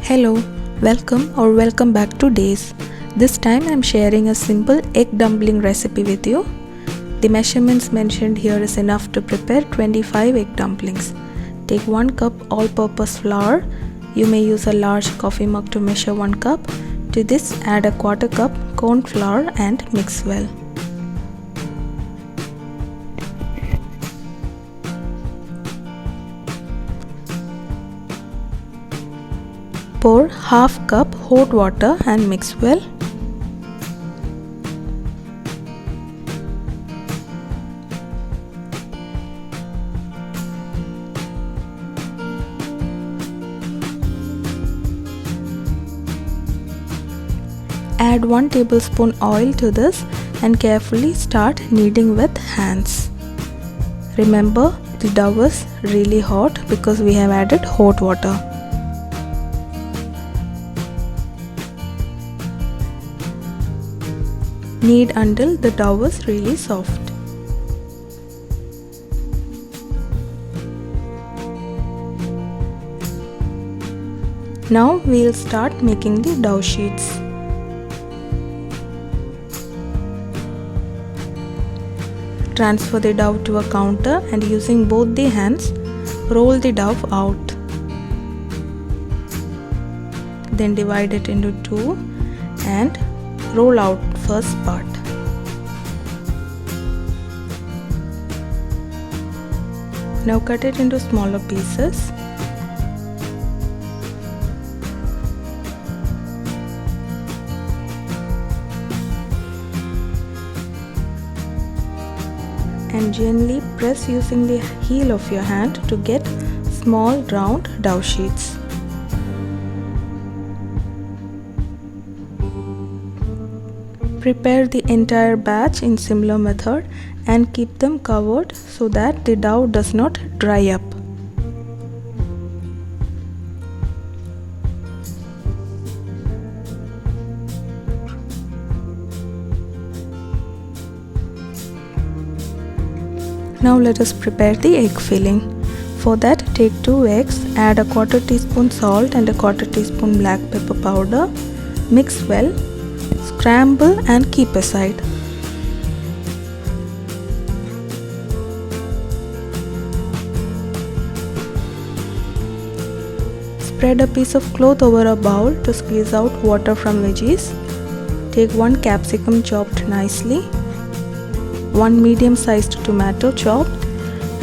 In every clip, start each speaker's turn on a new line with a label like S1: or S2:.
S1: Hello, welcome back to Deys. This time I am sharing a simple egg dumpling recipe with you. The measurements mentioned here is enough to prepare 25 egg dumplings. Take 1 cup all-purpose flour. You may use a large coffee mug to measure 1 cup. To this add a 1/4 cup corn flour and mix well. Pour half cup hot water and mix well. Add 1 tablespoon oil to this and carefully start kneading with hands. Remember, the dough is really hot because we have added hot water. Knead until the dough is really soft. Now we'll start making the dough sheets. Transfer the dough to a counter and using both the hands, roll the dough out. Then divide it into 2 and roll out first part. Now cut it into smaller pieces. And gently press using the heel of your hand to get small round dough sheets. Prepare the entire batch in similar method and keep them covered so that the dough does not dry up. Now let us prepare the egg filling. For that, take 2 eggs, add a 1/4 teaspoon salt and a 1/4 teaspoon black pepper powder. Mix well, scramble and keep aside. Spread a piece of cloth over a bowl to squeeze out water from veggies. Take 1 capsicum chopped nicely, 1 medium-sized tomato chopped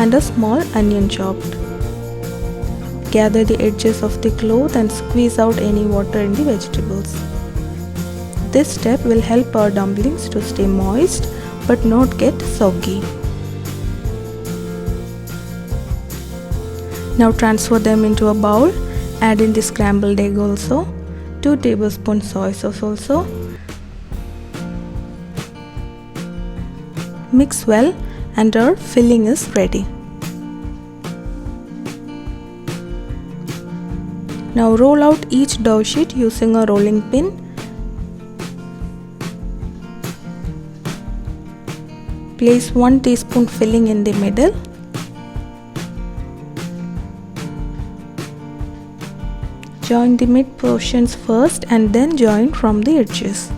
S1: and a small onion chopped. Gather the edges of the cloth and squeeze out any water in the vegetables. This step will help our dumplings to stay moist but not get soggy. Now transfer them into a bowl. Add in the scrambled egg also, 2 tablespoons soy sauce also. Mix well and our filling is ready. Now roll out each dough sheet using a rolling pin. Place 1 teaspoon filling in the middle. Join the mid portions first and then join from the edges.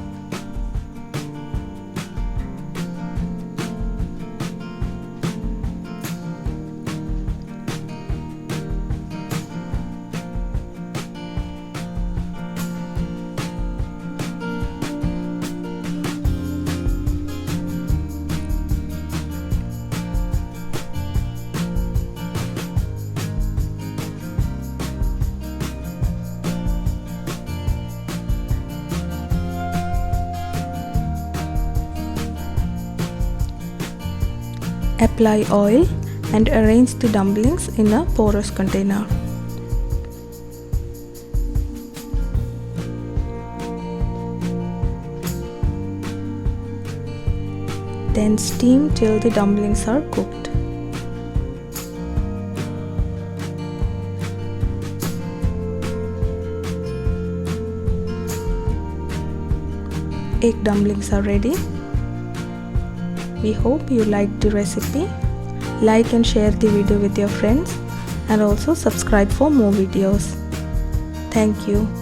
S1: Apply oil and arrange the dumplings in a porous container. Then steam till the dumplings are cooked. Egg dumplings are ready. We hope you liked the recipe. Like and share the video with your friends and also subscribe for more videos. Thank you.